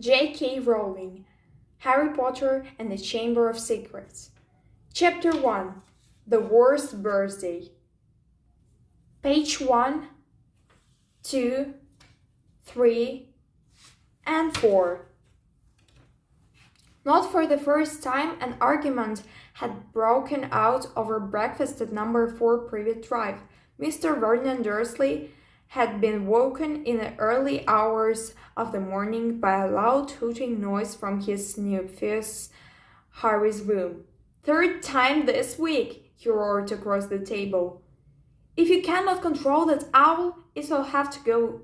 J.K. Rowling, Harry Potter and the Chamber of Secrets. Chapter 1 The Worst Birthday. Page 1, 2, 3, and 4. Not for the first time, an argument had broken out over breakfast at number 4 Privet Drive. Mr. Vernon Dursley had been woken in the early hours of the morning by a loud hooting noise from his nephew Harry's room. "Third time this week," he roared across the table. "If you cannot control that owl, it'll have to go."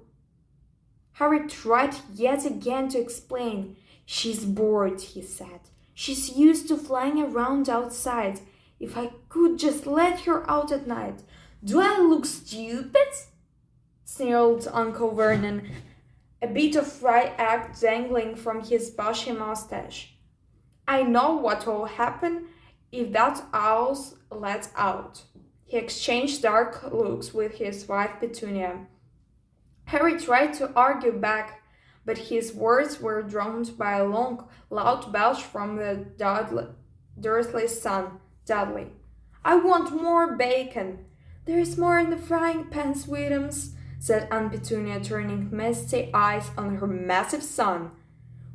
Harry tried yet again to explain. "She's bored," he said. "She's used to flying around outside. If I could just let her out at night." "Do I look stupid?" snarled Uncle Vernon, a bit of fried egg dangling from his bushy mustache. "I know what'll happen if that owl's let out." He exchanged dark looks with his wife Petunia. Harry tried to argue back, but his words were drowned by a long, loud belch from the Dursley's son, Dudley. "I want more bacon." "There's more in the frying pan, sweetums," said Aunt Petunia, turning misty eyes on her massive son.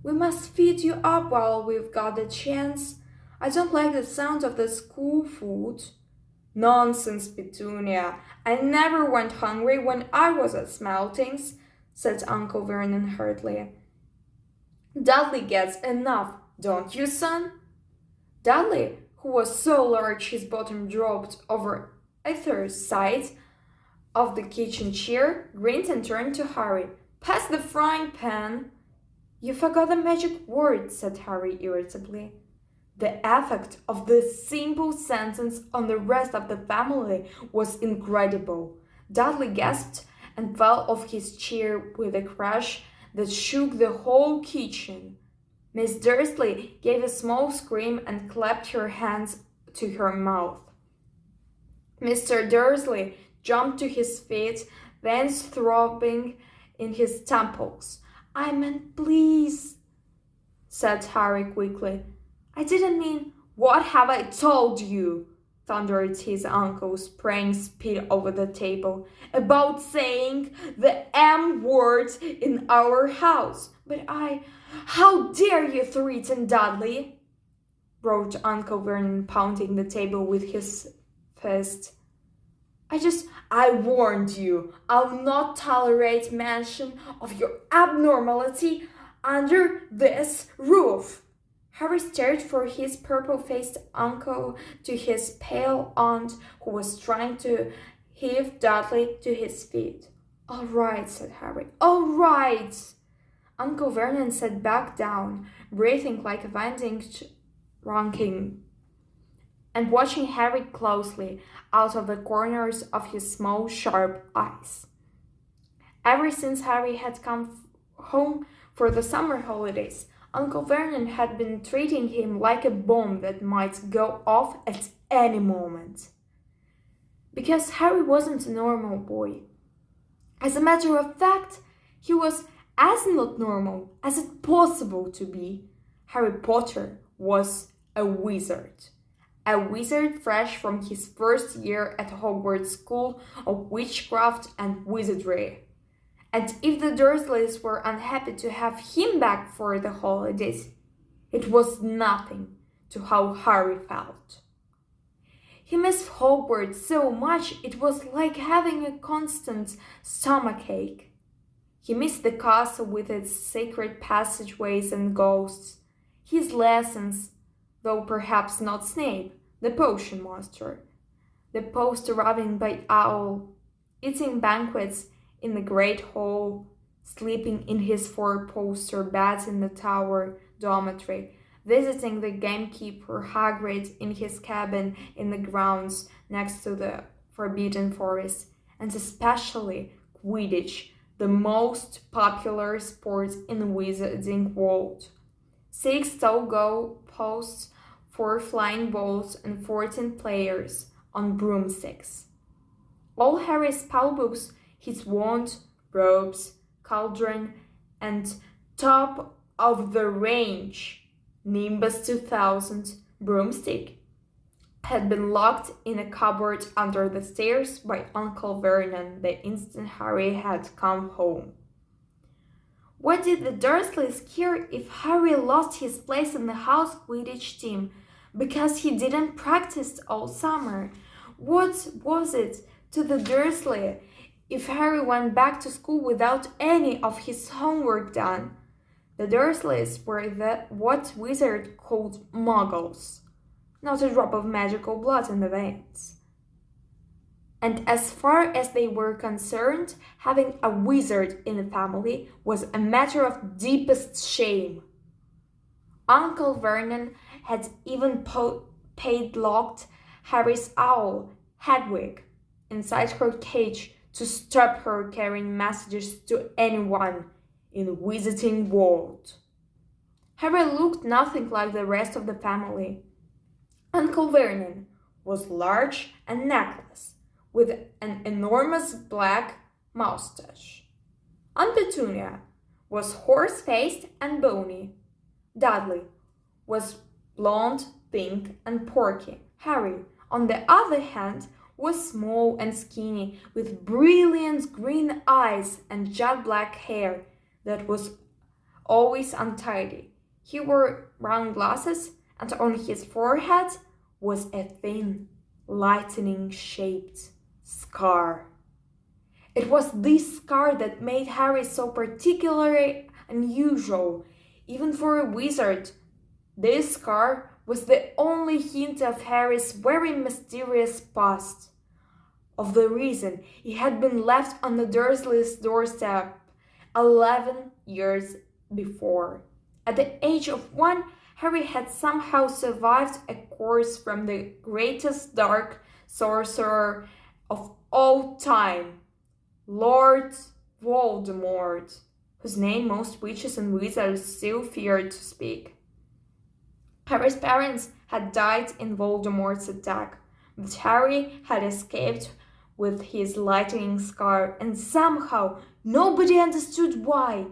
"We must feed you up while we've got the chance. I don't like the sound of the school food." "Nonsense, Petunia. I never went hungry when I was at Smeltings," said Uncle Vernon hurriedly. "Dudley gets enough, don't you, son?" Dudley, who was so large his bottom dropped over either side of the kitchen chair, grinned and turned to Harry. "Pass the frying pan." "You forgot the magic word," said Harry irritably. The effect of this simple sentence on the rest of the family was incredible. Dudley gasped and fell off his chair with a crash that shook the whole kitchen. Miss Dursley gave a small scream and clapped her hands to her mouth. Mr. Dursley jumped to his feet, veins throbbing in his temples. "I meant please," said Harry quickly. "I didn't mean—" "What have I told you?" thundered his uncle, spraying spit over the table. "About saying the M word in our house." "But How dare you threaten Dudley?" roared Uncle Vernon, pounding the table with his fist. I warned you. I'll not tolerate mention of your abnormality under this roof." Harry stared from his purple-faced uncle to his pale aunt, who was trying to heave Dudley to his feet. "All right," said Harry. "All right." Uncle Vernon sat back down, breathing like a vintage ranking, and watching Harry closely out of the corners of his small, sharp eyes. Ever since Harry had come home for the summer holidays, Uncle Vernon had been treating him like a bomb that might go off at any moment. Because Harry wasn't a normal boy. As a matter of fact, he was as not normal as it's possible to be. Harry Potter was a wizard. A wizard fresh from his first year at Hogwarts School of Witchcraft and Wizardry. And if the Dursleys were unhappy to have him back for the holidays, it was nothing to how Harry felt. He missed Hogwarts so much it was like having a constant stomachache. He missed the castle with its secret passageways and ghosts, his lessons, though perhaps not Snape, the potion master, the post-arriving by owl, eating banquets in the great hall, sleeping in his four-poster bed in the tower dormitory, visiting the gamekeeper Hagrid in his cabin in the grounds next to the Forbidden Forest, and especially Quidditch, the most popular sport in the wizarding world. 6 tall goal posts, 4 flying balls, and 14 players on broomsticks. All Harry's spellbooks, his wand, robes, cauldron, and top of the range, Nimbus 2000 broomstick, had been locked in a cupboard under the stairs by Uncle Vernon the instant Harry had come home. What did the Dursleys care if Harry lost his place in the house Quidditch team because he didn't practice all summer? What was it to the Dursley if Harry went back to school without any of his homework done? The Dursleys were what Wizard called muggles, not a drop of magical blood in the veins. And as far as they were concerned, having a wizard in the family was a matter of deepest shame. Uncle Vernon had even padlocked Harry's owl, Hedwig, inside her cage to stop her carrying messages to anyone in the Wizarding world. Harry looked nothing like the rest of the family. Uncle Vernon was large and necklace, with an enormous black moustache. Aunt Petunia was horse-faced and bony. Dudley was blonde, pink, and porky. Harry, on the other hand, was small and skinny, with brilliant green eyes and jet black hair that was always untidy. He wore round glasses, and on his forehead was a thin, lightning-shaped scar. It was this scar that made Harry so particularly unusual. Even for a wizard, this scar was the only hint of Harry's very mysterious past, of the reason he had been left on the Dursleys' doorstep 11 years before. At the age of 1, Harry had somehow survived a course from the greatest dark sorcerer of all time, Lord Voldemort, whose name most witches and wizards still feared to speak. Harry's parents had died in Voldemort's attack, but Harry had escaped with his lightning scar, and somehow, nobody understood why,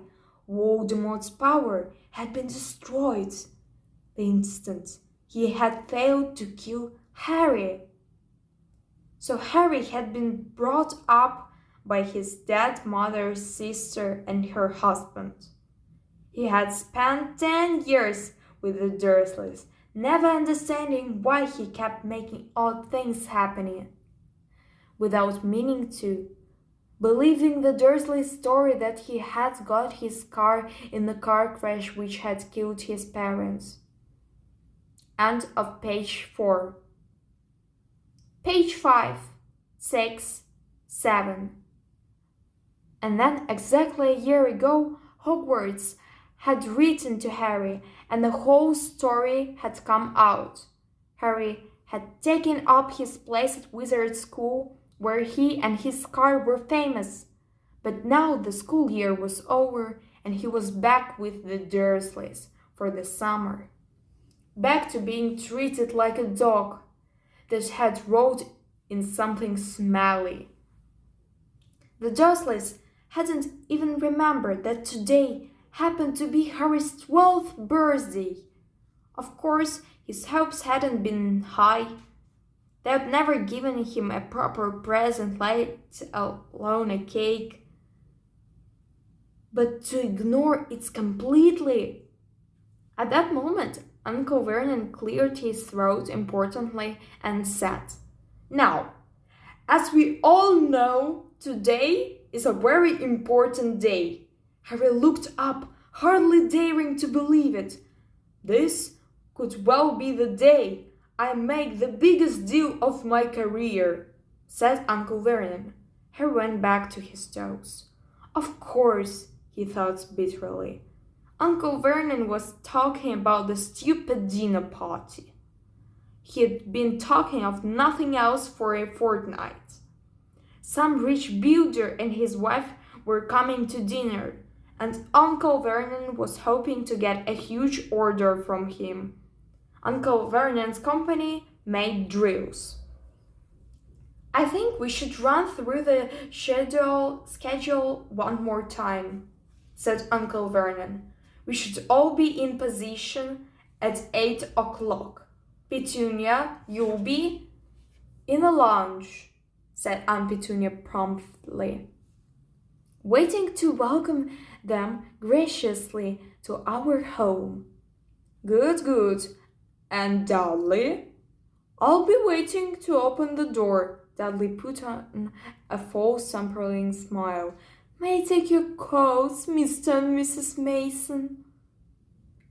Voldemort's power had been destroyed the instant he had failed to kill Harry. So Harry had been brought up by his dead mother's sister and her husband. He had spent 10 years with the Dursleys, never understanding why he kept making odd things happening without meaning to, believing the Dursley story that he had got his car in the car crash which had killed his parents. End of page 4. Page 5, 6, 7. And then exactly a year ago, Hogwarts had written to Harry, and the whole story had come out. Harry had taken up his place at Wizard School, where he and his car were famous. But now the school year was over, and he was back with the Dursleys for the summer. Back to being treated like a dog that had rolled in something smelly. The Dursleys hadn't even remembered that today happened to be Harry's 12th birthday. Of course, his hopes hadn't been high. They had never given him a proper present, let alone a cake. But to ignore it completely. At that moment, Uncle Vernon cleared his throat importantly and said, "Now, as we all know, today is a very important day." Harry looked up, hardly daring to believe it. "This could well be the day I make the biggest deal of my career," said Uncle Vernon. Harry went back to his toast. Of course, he thought bitterly. Uncle Vernon was talking about the stupid dinner party. He had been talking of nothing else for a fortnight. Some rich builder and his wife were coming to dinner, and Uncle Vernon was hoping to get a huge order from him. Uncle Vernon's company made drills. "I think we should run through the schedule one more time," said Uncle Vernon. We should all be in position at 8 o'clock. Petunia, you'll be in the lounge, said Aunt Petunia promptly, waiting to welcome them graciously to our home. Good, good. And Dudley? I'll be waiting to open the door. Dudley put on a false smiling smile. May I take your coats, Mr. and Mrs. Mason?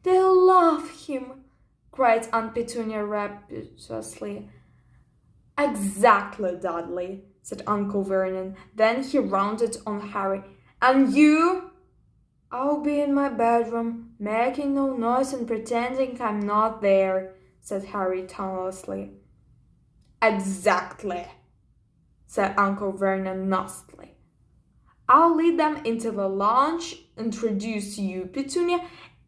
They'll love him, cried Aunt Petunia rapturously. Exactly, Dudley, said Uncle Vernon. Then he rounded on Harry. And you? I'll be in my bedroom, making no noise and pretending I'm not there, said Harry tonelessly. Exactly, said Uncle Vernon nastily. I'll lead them into the lounge, introduce you, Petunia,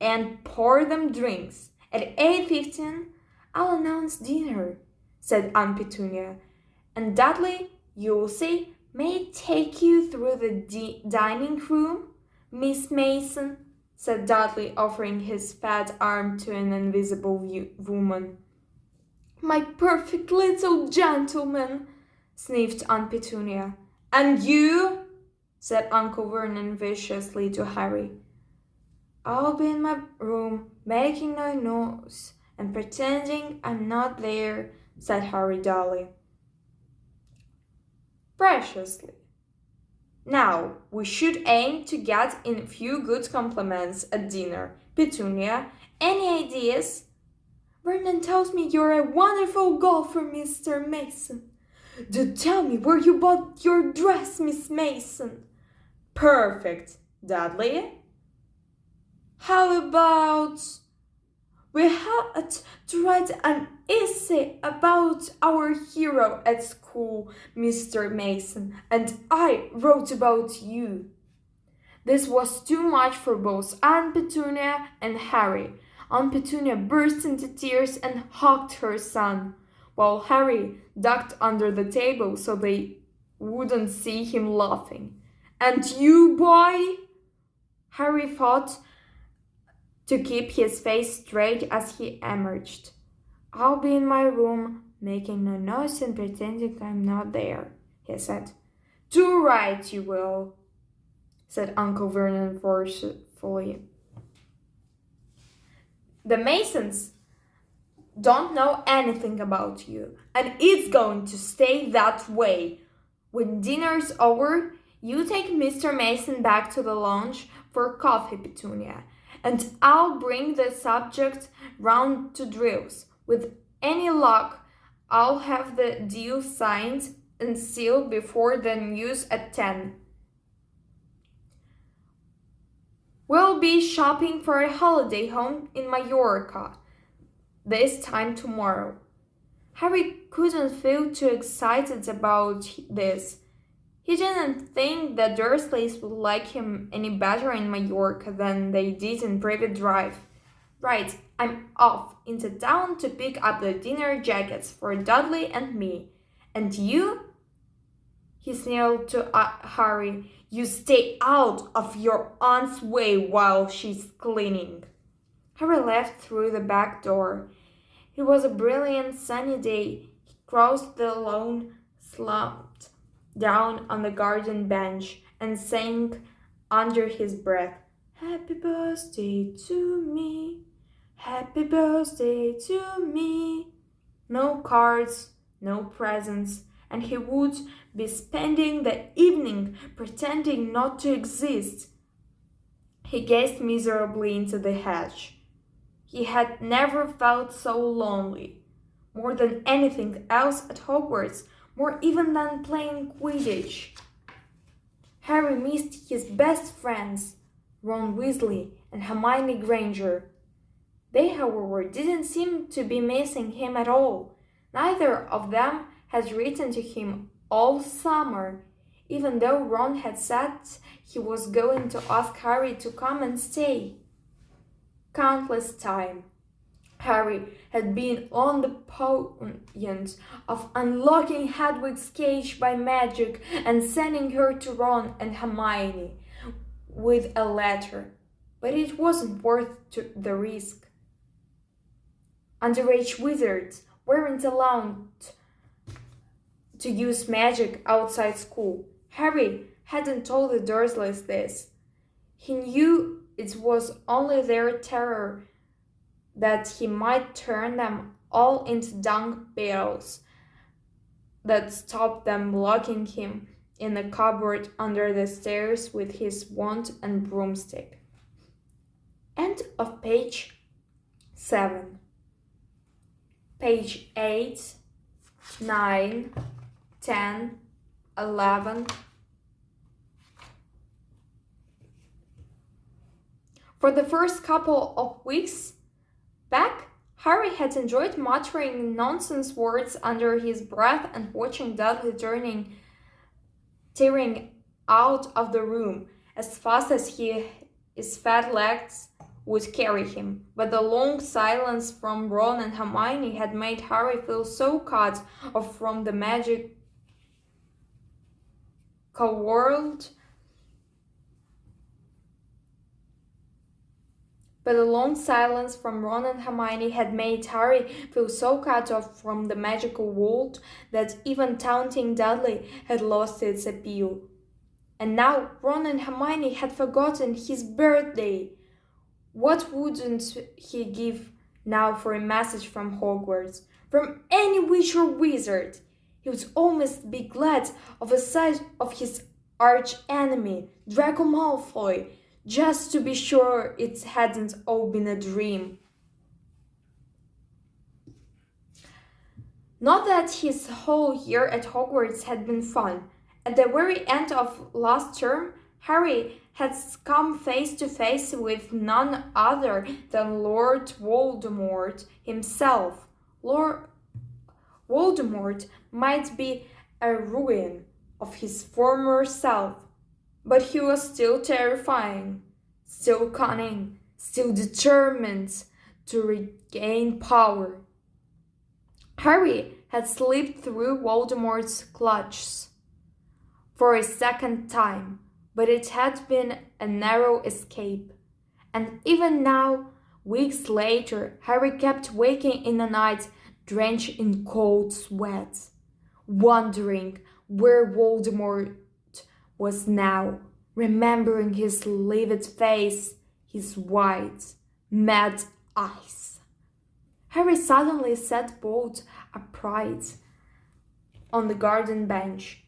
and pour them drinks. At 8:15, I'll announce dinner, said Aunt Petunia. And Dudley, you'll see, may I take you through the dining room? Miss Mason, said Dudley, offering his fat arm to an invisible woman. My perfect little gentleman, sniffed Aunt Petunia. And you? Said Uncle Vernon viciously to Harry. I'll be in my room, making no noise and pretending I'm not there, said Harry dully. Preciously. Now, we should aim to get in a few good compliments at dinner. Petunia, any ideas? Vernon tells me you're a wonderful golfer, Mr. Mason. Do tell me where you bought your dress, Miss Mason. Perfect. Dudley? How about we had to write an essay about our hero at school, Mr. Mason, and I wrote about you. This was too much for both Aunt Petunia and Harry. Aunt Petunia burst into tears and hugged her son, while Harry ducked under the table so they wouldn't see him laughing. And you, boy? Harry fought to keep his face straight as he emerged. I'll be in my room, making no noise and pretending I'm not there, he said. Too right you will, said Uncle Vernon forcefully. The Masons don't know anything about you, and it's going to stay that way. When dinner's over, you take Mr. Mason back to the lounge for coffee, Petunia, and I'll bring the subject round to drills. With any luck, I'll have the deal signed and sealed before the news at 10. We'll be shopping for a holiday home in Mallorca this time tomorrow. Harry couldn't feel too excited about this. He didn't think the Dursleys would like him any better in Mallorca than they did in Privet Drive. Right, I'm off into town to pick up the dinner jackets for Dudley and me. And you? He snarled to Harry. You stay out of your aunt's way while she's cleaning. Harry left through the back door. It was a brilliant sunny day. He crossed the lawn, slumped down on the garden bench, and sang under his breath, Happy birthday to me, happy birthday to me. No cards, no presents, and he would be spending the evening pretending not to exist. He gazed miserably into the hedge. He had never felt so lonely. More than anything else at Hogwarts, more even than playing Quidditch. Harry missed his best friends, Ron Weasley and Hermione Granger. They, however, didn't seem to be missing him at all. Neither of them had written to him all summer, even though Ron had said he was going to ask Harry to come and stay. Countless times, Harry had been on the point of unlocking Hedwig's cage by magic and sending her to Ron and Hermione with a letter. but it wasn't worth the risk. Underage wizards weren't allowed to use magic outside school. Harry hadn't told the Dursleys this. He knew it was only their terror that he might turn them all into dung beetles that stopped them locking him in a cupboard under the stairs with his wand and broomstick. End of page 7. Page 8, 9, 10, 11. For the first couple of weeks back, Harry had enjoyed muttering nonsense words under his breath and watching Dudley tearing out of the room as fast as his fat legs would carry him. But the long silence from Ron and Hermione had made Harry feel so cut off from the magical world. But the long silence from Ron and Hermione had made Harry feel so cut off from the magical world that even taunting Dudley had lost its appeal. And now Ron and Hermione had forgotten his birthday. What wouldn't he give now for a message from Hogwarts? From any witch or wizard? He would almost be glad of a sight of his arch-enemy, Draco Malfoy, just to be sure it hadn't all been a dream. Not that his whole year at Hogwarts had been fun. At the very end of last term, Harry had come face to face with none other than Lord Voldemort himself. Lord Voldemort might be a ruin of his former self, but he was still terrifying, still cunning, still determined to regain power. Harry had slipped through Voldemort's clutches for a second time, but it had been a narrow escape. And even now, weeks later, Harry kept waking in the night, drenched in cold sweat, wondering where Voldemort was now, remembering his livid face, his white, mad eyes. Harry suddenly sat bolt upright on the garden bench.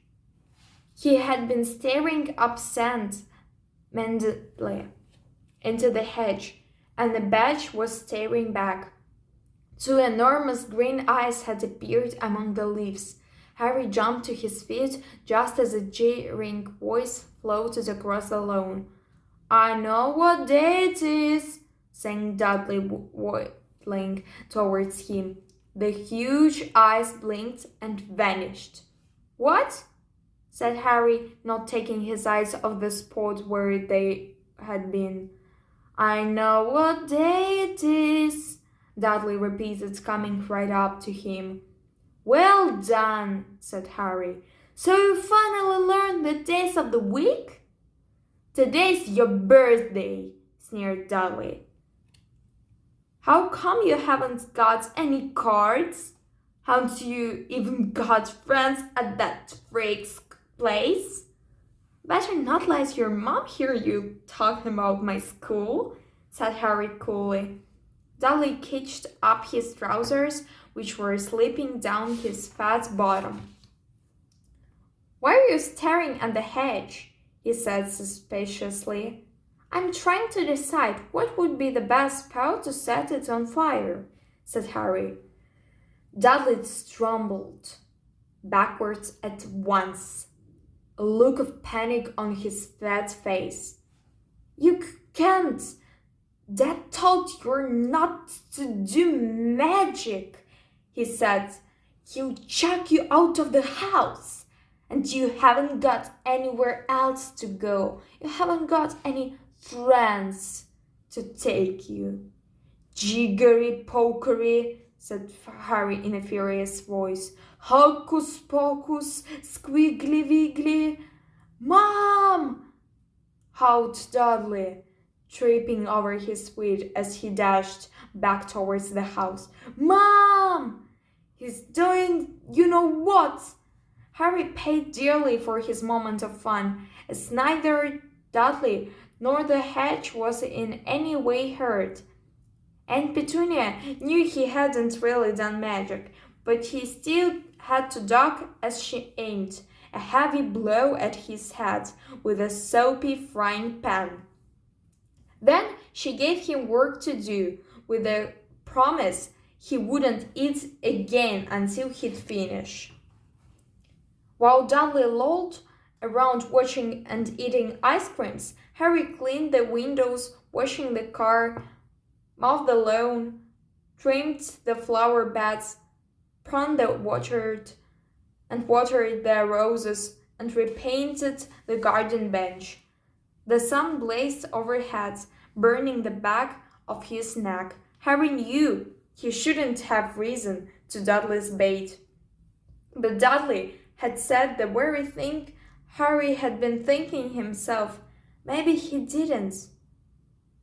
He had been staring absent-mindedly into the hedge, and the badge was staring back. Two enormous green eyes had appeared among the leaves. Harry jumped to his feet just as a jeering voice floated across the lawn. "I know what day it is," sang Dudley, waddling towards him. The huge eyes blinked and vanished. "What?" said Harry, not taking his eyes off the spot where they had been. "I know what day it is," Dudley repeated, coming right up to him. "Well done," said Harry. "So you finally learned the days of the week?" "Today's your birthday," sneered Dudley. "How come you haven't got any cards? Haven't you even got friends at that freak's place?" "Better not let your mom hear you talking about my school," said Harry coolly. Dudley hitched up his trousers, which were slipping down his fat bottom. "Why are you staring at the hedge?" he said suspiciously. "I'm trying to decide what would be the best spell to set it on fire," said Harry. Dudley stumbled backwards at once, a look of panic on his fat face. "You can't! Dad told you're not to do magic," he said. "He'll chuck you out of the house. And you haven't got anywhere else to go. You haven't got any friends to take you." "Jiggery-pokery," said Harry in a furious voice. "Hocus-pocus, squiggly-wiggly." "Mom!" howled Dudley, tripping over his feet as he dashed back towards the house. "Mom! He's doing you know what?" Harry paid dearly for his moment of fun, as neither Dudley nor the hedge was in any way hurt. Aunt Petunia knew he hadn't really done magic, but he still had to duck as she aimed a heavy blow at his head with a soapy frying pan. Then she gave him work to do, with a promise he wouldn't eat again until he'd finish. While Dudley lolled around watching and eating ice creams, Harry cleaned the windows, washing the car, mowed the lawn, trimmed the flower beds, pruned the orchard, and watered the roses, and repainted the garden bench. The sun blazed overhead, burning the back of his neck. Harry knew he shouldn't have risen to Dudley's bait. But Dudley had said the very thing Harry had been thinking himself. Maybe he didn't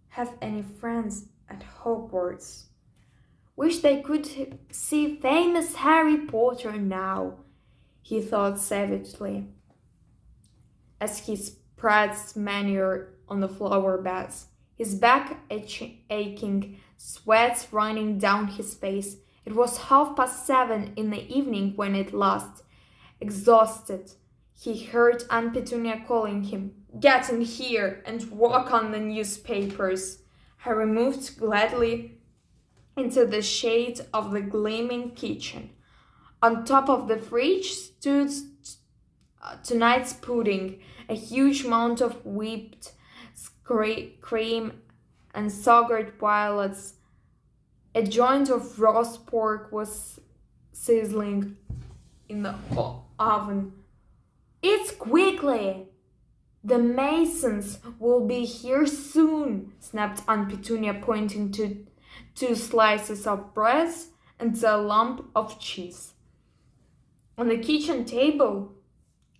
have any friends at Hogwarts. Wish they could see famous Harry Potter now, he thought savagely, as he spread manure on the flower beds, his back aching, sweat running down his face. It was 7:30 in the evening when at last, exhausted, he heard Aunt Petunia calling him. "Get in here and work on the newspapers." Harry moved gladly into the shade of the gleaming kitchen. On top of the fridge stood tonight's pudding, a huge mound of whipped cream and sugared violets. A joint of roast pork was sizzling in the oven. "Eat quickly! The Masons will be here soon," snapped Aunt Petunia, pointing to 2 slices of bread and a lump of cheese. On the kitchen table,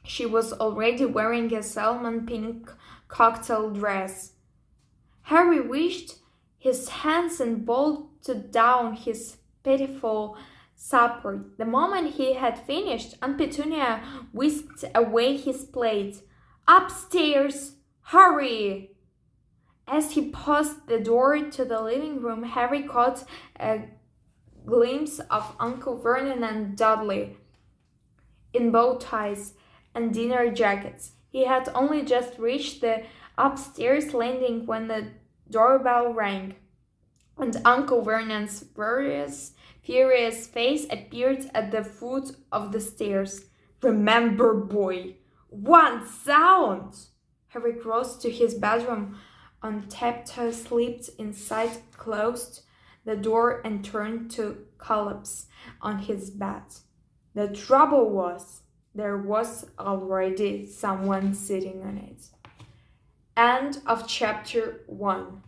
she was already wearing a salmon pink cocktail dress. Harry wished his hands and bolted down his pitiful supper. The moment he had finished, Aunt Petunia whisked away his plate. "Upstairs! Hurry!" As he passed the door to the living room, Harry caught a glimpse of Uncle Vernon and Dudley in bow ties and dinner jackets. He had only just reached the upstairs landing when the doorbell rang, and Uncle Vernon's furious face appeared at the foot of the stairs. "Remember, boy, one sound!" Harry crossed to his bedroom on tiptoe, slipped inside, closed the door, and turned to collapse on his bed. The trouble was, there was already someone sitting on it. End of chapter 1.